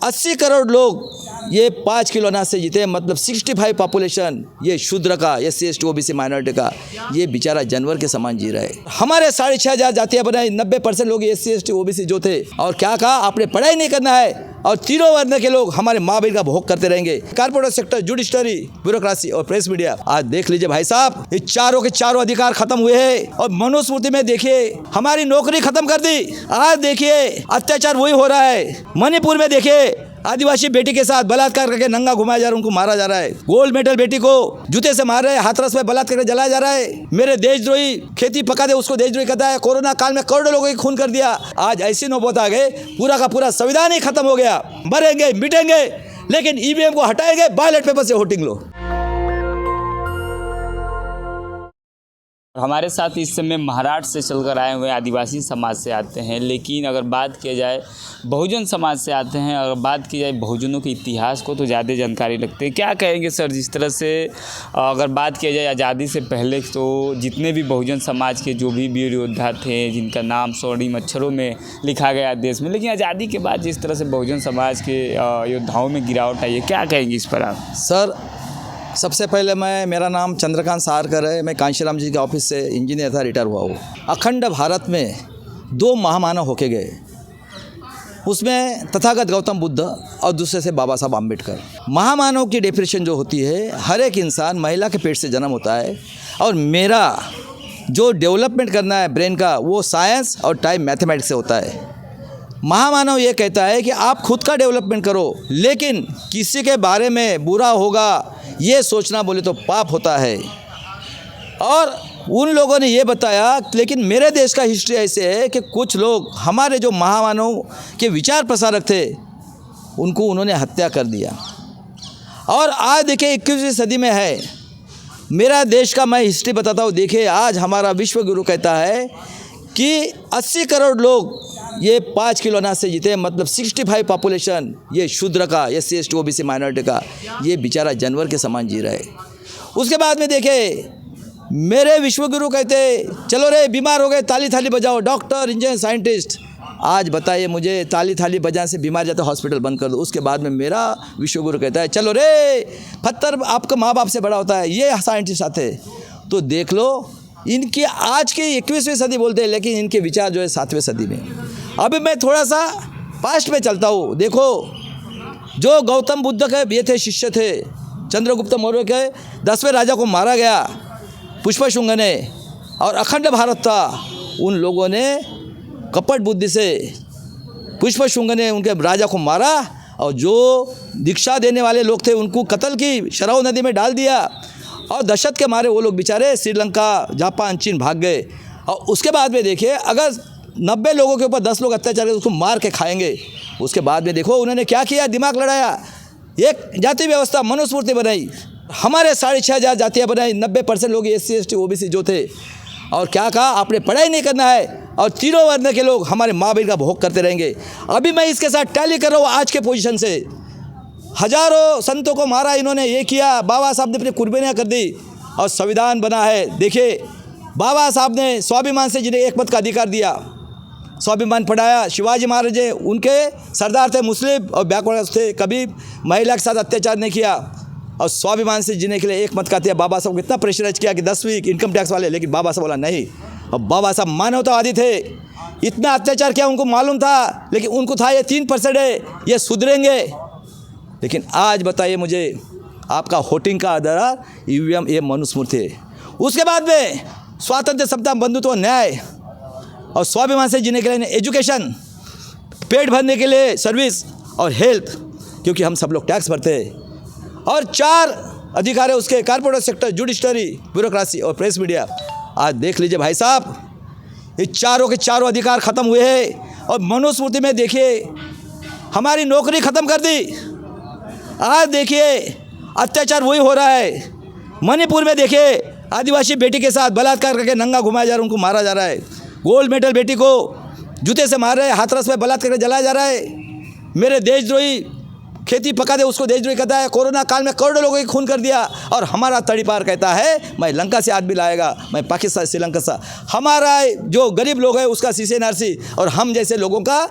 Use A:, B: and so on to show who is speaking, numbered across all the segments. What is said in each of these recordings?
A: 80 करोड़ लोग ये 5 किलो अनाज से जीते, मतलब 65 पॉपुलेशन ये शूद्र का, SC ST OBC माइनॉरिटी का, ये बेचारा जानवर के समान जी रहा है। हमारे 6,500 जातियाँ बनाई, 90% लोग SC ST OBC जो थे, और क्या कहा आपने पढ़ाई नहीं करना है, और तीनों वर्ण के लोग हमारे माँ बहन का भोग करते रहेंगे। कारपोरेट सेक्टर, जुडिशरी, ब्यूरोक्रेसी और प्रेस मीडिया, आज देख लीजिए भाई साहब, ये चारों के चारों अधिकार खत्म हुए हैं। और मनुस्मृति में देखिए हमारी नौकरी खत्म कर दी। आज देखिए अत्याचार वही हो रहा है। मणिपुर में देखिए आदिवासी बेटी के साथ बलात्कार करके नंगा घुमाया जा रहा है, उनको मारा जा रहा है। गोल्ड मेडल बेटी को जूते से मार रहे हैं, हाथरस में बलात्कार करके जलाया जा रहा है। मेरे देशद्रोही खेती पका दे उसको देशद्रोही कहता है। कोरोना काल में करोड़ों लोगों की खून कर दिया। आज ऐसी नौबत आ गए, पूरा का पूरा संविधान ही खत्म हो गया। मरेंगे मिटेंगे, लेकिन EVM को हटाएंगे, बैलेट पेपर से वोटिंग लो।
B: हमारे साथ इस समय महाराष्ट्र से चलकर आए हुए आदिवासी समाज से आते हैं, लेकिन अगर बात किया जाए बहुजन समाज से आते हैं, अगर बात की जाए बहुजनों के इतिहास को तो ज़्यादा जानकारी रखते हैं। क्या कहेंगे सर, जिस तरह से अगर बात किया जाए आज़ादी से पहले तो जितने भी बहुजन समाज के जो भी वीर योद्धा थे, जिनका नाम स्वर्णिम अक्षरों में लिखा गया देश में, लेकिन आज़ादी के बाद जिस तरह से बहुजन समाज के योद्धाओं में गिरावट आई है, क्या कहेंगे इस पर आप?
A: सर सबसे पहले मेरा नाम चंद्रकांत सारकर है। मैं कांशीराम जी के ऑफिस से इंजीनियर था, रिटायर हुआ हूँ। अखंड भारत में 2 महामानव होके गए, उसमें तथागत गौतम बुद्ध और दूसरे से बाबा साहब आम्बेडकर। महामानव की डेफिनेशन जो होती है, हर एक इंसान महिला के पेट से जन्म होता है, और मेरा जो डेवलपमेंट करना है ब्रेन का, वो साइंस और टाइम मैथमेटिक्स से होता है। महामानव ये कहता है कि आप खुद का डेवलपमेंट करो, लेकिन किसी के बारे में बुरा होगा ये सोचना बोले तो पाप होता है। और उन लोगों ने ये बताया, लेकिन मेरे देश का हिस्ट्री ऐसे है कि कुछ लोग हमारे जो महामानव के विचार प्रसारक थे, उनको उन्होंने हत्या कर दिया। और आज देखिए 21वीं सदी में है। मेरा देश का मैं हिस्ट्री बताता हूँ। देखिए आज हमारा विश्व गुरु कहता है कि 80 करोड़ लोग ये 5 किलो अनाज से जीते, मतलब 65 पॉपुलेशन ये शूद्र का, SC ST OBC माइनॉरिटी का, ये बेचारा जानवर के समान जी रहा है। उसके बाद में देखे मेरे विश्वगुरु कहते चलो रे बीमार हो गए ताली थाली बजाओ, डॉक्टर इंजीनियर साइंटिस्ट। आज बताइए मुझे, ताली थाली बजाने से बीमार जाते हॉस्पिटल बंद कर दो। उसके बाद में मेरा विश्वगुरु कहता है चलो रे पत्थर आपका माँ बाप से बड़ा होता है, ये साइंटिस्ट आते। तो देख लो इनकी आज की 21वीं सदी बोलते हैं, लेकिन इनके विचार जो है 7वीं सदी में। अभी मैं थोड़ा सा पास्ट में चलता हूँ। देखो जो गौतम बुद्ध के ये थे, शिष्य थे, चंद्रगुप्त मौर्य के 10वें राजा को मारा गया पुष्पशुंग ने, और अखंड भारत था। उन लोगों ने कपट बुद्धि से पुष्पशुंग ने उनके राजा को मारा, और जो दीक्षा देने वाले लोग थे उनको कत्ल की, शराव नदी में डाल दिया, और दहशत के मारे वो लोग बेचारे श्रीलंका, जापान, चीन भाग गए। और उसके बाद में देखिए अगर 90 लोगों के ऊपर 10 लोग अत्याचार उसको मार के खाएंगे। उसके बाद में देखो उन्होंने क्या किया, दिमाग लड़ाया, एक जाति व्यवस्था मनुस्मृति बनाई। हमारे 6,500 जातियाँ बनाई, 90% लोग SC ST OBC जो थे, और क्या कहा आपने पढ़ाई नहीं करना है, और तीनों वर्ण के लोग हमारे माँ बहन का भोग करते रहेंगे। अभी मैं इसके साथ टैली कर रहा हूँ आज के पोजीशन से। हजारों संतों को मारा इन्होंने, ये किया, बाबा साहब ने अपनी कुर्बानियाँ कर दी और संविधान बना है। देखिए बाबा साहब ने स्वाभिमान से जिन्हें एक मत का अधिकार दिया, स्वाभिमान पढ़ाया। शिवाजी महाराज जी उनके सरदार थे, मुस्लिम और बैकवर्ड थे, कभी महिला के साथ अत्याचार नहीं किया, और स्वाभिमान से जीने के लिए एक मत का दिया। बाबा साहब को इतना प्रेशराइज किया कि 10वीं इनकम टैक्स वाले, लेकिन बाबा साहब बोला नहीं। और बाबा साहब मानवतावादी थे, इतना अत्याचार किया उनको मालूम था, लेकिन उनको था ये 3% है, ये सुधरेंगे। लेकिन आज बताइए मुझे, आपका वोटिंग का आधार EVM ये मनुस्मृति है। उसके बाद में स्वातंत्र्य, समता, बंधुत्व, न्याय और स्वाभिमान से जीने के लिए एजुकेशन, पेट भरने के लिए सर्विस और हेल्थ, क्योंकि हम सब लोग टैक्स भरते हैं। और 4 अधिकार है उसके, कारपोरेट सेक्टर, जुडिशरी, ब्यूरोक्रेसी और प्रेस मीडिया। आज देख लीजिए भाई साहब, ये चारों के चारों अधिकार खत्म हुए हैं। और मनुस्मृति में देखिए हमारी नौकरी खत्म कर दी। आज देखिए अत्याचार वही हो रहा है। मणिपुर में देखिए आदिवासी बेटी के साथ बलात्कार करके नंगा घुमाया जा रहा है, उनको मारा जा रहा है। गोल्ड मेडल बेटी को जूते से मार रहे हैं, हाथरस में बलात्कार करके जलाया जा रहा है। मेरे देशद्रोही खेती पका दे उसको देशद्रोही कहता है। कोरोना काल में करोड़ों लोगों की खून कर दिया, और हमारा तड़ीपार कहता है मैं लंका से आदमी लाएगा, मैं पाकिस्तान श्रीलंका से। हमारा जो गरीब लोग है उसका CC NRC, और हम जैसे लोगों का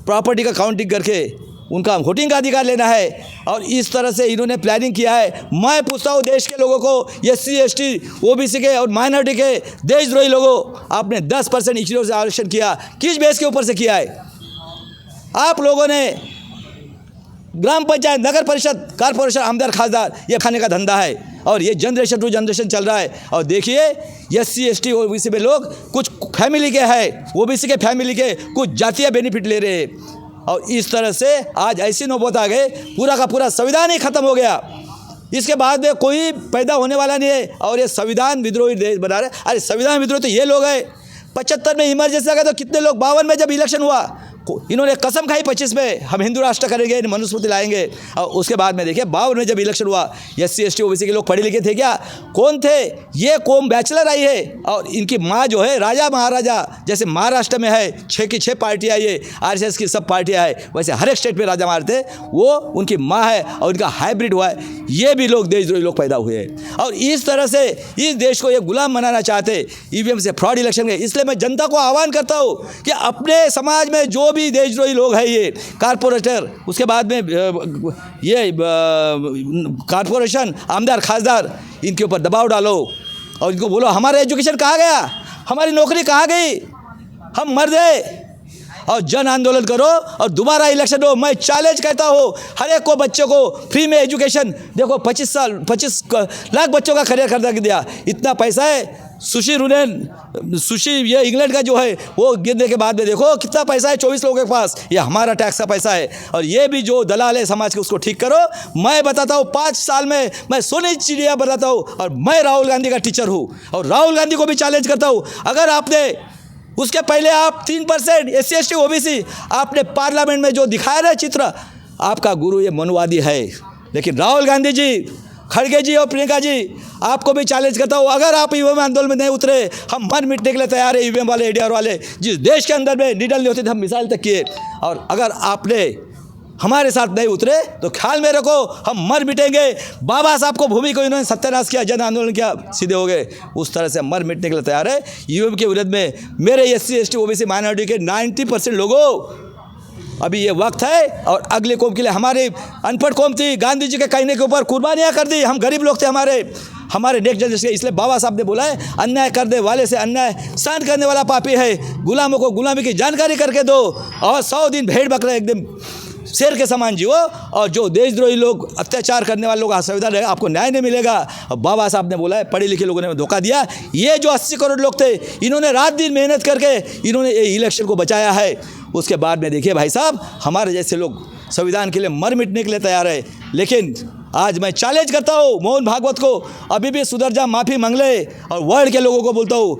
A: प्रॉपर्टी का काउंटिंग करके उनका वोटिंग का अधिकार लेना है। और इस तरह से इन्होंने प्लानिंग किया है। मैं पूछता हूँ देश के लोगों को, SC ST OBC के और माइनॉरिटी के देशद्रोही लोगों, आपने 10% इचलियों से आरक्षण किया, किस बेस के ऊपर से किया है? आप लोगों ने ग्राम पंचायत, नगर परिषद, कारपोरेशन, आमदार खासदार, ये खाने का धंधा है और ये जनरेशन टू जनरेशन चल रहा है। और देखिए SC ST OBC में लोग कुछ फैमिली के हैं, OBC के फैमिली के कुछ जातीय बेनिफिट ले रहे हैं। और इस तरह से आज ऐसी नौबत आ गए, पूरा का पूरा संविधान ही खत्म हो गया। इसके बाद में कोई पैदा होने वाला नहीं है और ये संविधान विद्रोही देश बना रहे। अरे संविधान विद्रोही तो ये लोग हैं। 75 में इमरजेंसी आ गया तो कितने लोग, 52 में जब इलेक्शन हुआ इन्होंने कसम खाई 25 में हम हिंदू राष्ट्र करेंगे, मनुस्मृति लाएंगे। और उसके बाद में देखिए 52 में जब इलेक्शन हुआ, SC ST OBC के लोग पढ़े लिखे थे क्या? कौन थे? ये कौम बैचलर आई है और इनकी माँ जो है राजा महाराजा, जैसे महाराष्ट्र में है 6 की 6 पार्टियाँ, ये RSS की सब पार्टियाँ है, वैसे हर एक स्टेट में राजा महाराज थे, वो उनकी माँ है और इनका हाइब्रिड हुआ है। ये भी लोग देशद्रोही लोग पैदा हुए हैं और इस तरह से इस देश को ये गुलाम बनाना चाहते EVM से, फ्रॉड इलेक्शन के। इसलिए मैं जनता को आह्वान करता हूँ कि अपने समाज में जो भी देशद्रोही लोग हैं, ये कारपोरेटर, उसके बाद में ये कारपोरेशन, आमदार खासदार, इनके ऊपर दबाव डालो और इनको बोलो हमारा एजुकेशन कहाँ गया, हमारी नौकरी कहाँ गई, हम मर गए। और जन आंदोलन करो और दोबारा इलेक्शन हो। मैं चैलेंज करता हूँ हर एक को, बच्चों को फ्री में एजुकेशन। देखो 25 लाख बच्चों का करियर कर दिया, इतना पैसा है। सुशी ये इंग्लैंड का जो है वो गिरने के बाद में देखो कितना पैसा है 24 लोगों के पास, ये हमारा टैक्स का पैसा है। और ये भी जो दलाल है समाज के, उसको ठीक करो। मैं बताता हूँ 5 साल में मैं सोने चिड़िया बताता हूँ और मैं राहुल गांधी का टीचर हूँ और राहुल गांधी को भी चैलेंज करता हूँ। अगर आपने उसके पहले आप 3% SC ST OBC आपने पार्लियामेंट में जो दिखाया ना चित्र, आपका गुरु ये मनुवादी है। लेकिन राहुल गांधी जी, खड़गे जी और प्रियंका जी, आपको भी चैलेंज करता हूँ, अगर आप EVM आंदोलन में नहीं उतरे, हम मर मिटने के लिए तैयार है। EVM वाले, ADR वाले, जिस देश के अंदर में निडल नहीं होते थे हम मिसाइल तक किए। और अगर आपने हमारे साथ नहीं उतरे तो ख्याल में रखो हम मर मिटेंगे। बाबा साहब को, भूमि को इन्होंने सत्यानाश किया, जन आंदोलन किया, सीधे हो गए। उस तरह से मर मिटने के लिए तैयार है। EVM के विरोध में मेरे SC ST OBC माइनॉरिटी के 90% लोगों, अभी ये वक्त है और अगले कौम के लिए, हमारी अनपढ़ कौम थी, गांधी जी के कहने के ऊपर कुर्बानियाँ कर दी। हम गरीब लोग थे, हमारे नेक्स्ट जनरेशन। इसलिए बाबा साहब ने बोला है अन्याय करने वाले से अन्याय सहन करने वाला पापी है। गुलामों को गुलामी की जानकारी करके दो और 100 दिन भेड़ बकरा एकदम शेर के समान जियो। और जो देशद्रोही लोग, अत्याचार करने वाले लोग असुविधा रहेगा, आपको न्याय नहीं मिलेगा। और बाबा साहब ने बोला है, पढ़े लिखे लोगों ने धोखा दिया। ये जो 80 करोड़ लोग थे, इन्होंने रात दिन मेहनत करके इन्होंने ये इलेक्शन को बचाया है। उसके बाद में देखिए भाई साहब, हमारे जैसे लोग संविधान के लिए मर मिटने के लिए तैयार है। लेकिन आज मैं चैलेंज करता हूँ मोहन भागवत को, अभी भी सुधर जा, माफ़ी मांग ले। और वर्ल्ड के लोगों को बोलता हूँ,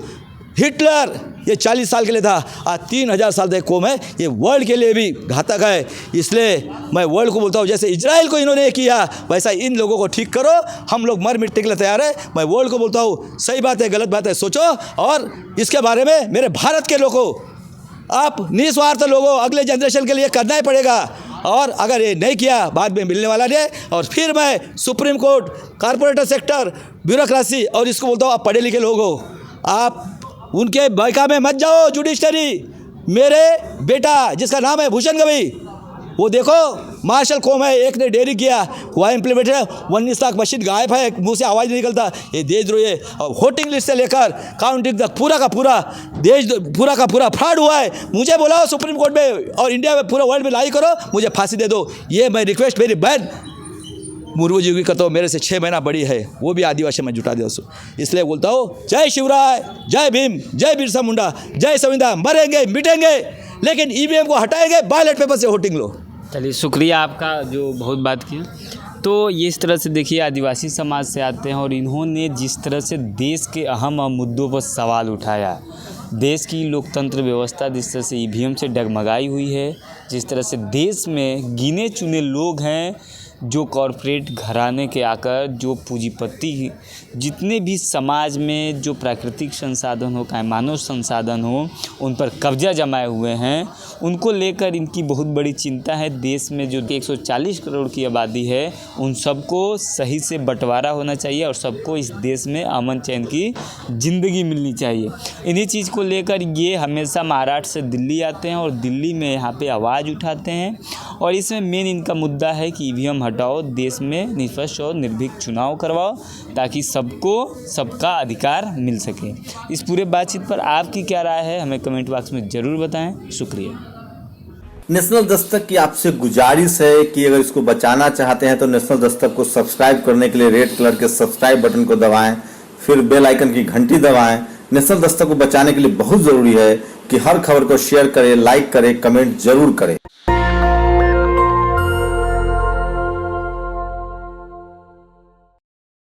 A: हिटलर ये 40 साल के लिए था, आज 3000 साल तक कौम है, ये वर्ल्ड के लिए भी घातक है। इसलिए मैं वर्ल्ड को बोलता हूँ, जैसे इजराइल को इन्होंने किया वैसा इन लोगों को ठीक करो। हम लोग मर मिटने के लिए तैयार है। मैं वर्ल्ड को बोलता हूँ, सही बात है, गलत बात है, सोचो। और इसके बारे में मेरे भारत के लोगों, आप निस्वार्थ लोगों, अगले जनरेशन के लिए करना ही पड़ेगा। और अगर ये नहीं किया, बाद में मिलने वाला नहीं। और फिर मैं supreme court, corporator sector, bureaucracy, और इसको बोलता हूँ, आप पढ़े लिखे लोग हो, आप उनके बहका में मत जाओ। जुडिशरी, मेरे बेटा जिसका नाम है भूषण गवई, वो देखो मार्शल कौम है, एक ने डेयरी किया, हुआ इम्प्लीमेंट है, 19 लाख मशीन गायब है, मुंह से आवाज़ नहीं निकलता। ये देशद्रोही है। और वोटिंग लिस्ट से लेकर काउंटिंग तक पूरा का पूरा फ्रॉड हुआ है। मुझे बुलाओ सुप्रीम कोर्ट में और इंडिया में, पूरा वर्ल्ड में लाई करो, मुझे फांसी दे दो। ये मैं रिक्वेस्ट मेरी बहन मुर्मू जी की करता हूँ, मेरे से 6 महीना बड़ी है, वो भी आदिवासी में जुटा दे उसको। इसलिए बोलता हूँ, जय शिवराय, जय भीम, जय बिरसा मुंडा, जय संविधान। मरेंगे मिटेंगे, लेकिन EVM को हटाएंगे, बैलेट पेपर से वोटिंग लो।
B: चलिए, शुक्रिया आपका जो बहुत बात की। तो ये इस तरह से देखिए, आदिवासी समाज से आते हैं और इन्होंने जिस तरह से देश के अहम मुद्दों पर सवाल उठाया, देश की लोकतंत्र व्यवस्था जिस तरह से EVM से डगमगाई हुई है, जिस तरह से देश में गिने चुने लोग हैं जो कॉरपोरेट घराने के आकर, जो पूंजीपति, जितने भी समाज में जो प्राकृतिक संसाधन हो, चाहे मानव संसाधन हो, उन पर कब्जा जमाए हुए हैं, उनको लेकर इनकी बहुत बड़ी चिंता है। देश में जो 140 करोड़ की आबादी है, उन सबको सही से बंटवारा होना चाहिए और सबको इस देश में अमन चैन की ज़िंदगी मिलनी चाहिए। इन्हीं चीज़ को लेकर ये हमेशा महाराष्ट्र से दिल्ली आते हैं और दिल्ली में यहाँ पे आवाज़ आवाज़ उठाते हैं। और इसमें मेन इनका मुद्दा है कि ईवीएम हटाओ, देश में निष्पक्ष और निर्भीक चुनाव करवाओ ताकि सबको सबका अधिकार मिल सके। इस पूरे बातचीत पर आपकी क्या राय है हमें कमेंट बॉक्स में ज़रूर बताएं। शुक्रिया।
C: नेशनल दस्तक की आपसे गुजारिश है कि अगर इसको बचाना चाहते हैं तो नेशनल दस्तक को सब्सक्राइब करने के लिए रेड कलर के सब्सक्राइब बटन को दबाएं, फिर बेल आइकन की घंटी दबाएं। नेशनल दस्तक को बचाने के लिए बहुत ज़रूरी है कि हर खबर को शेयर करें, लाइक करें, कमेंट जरूर करें।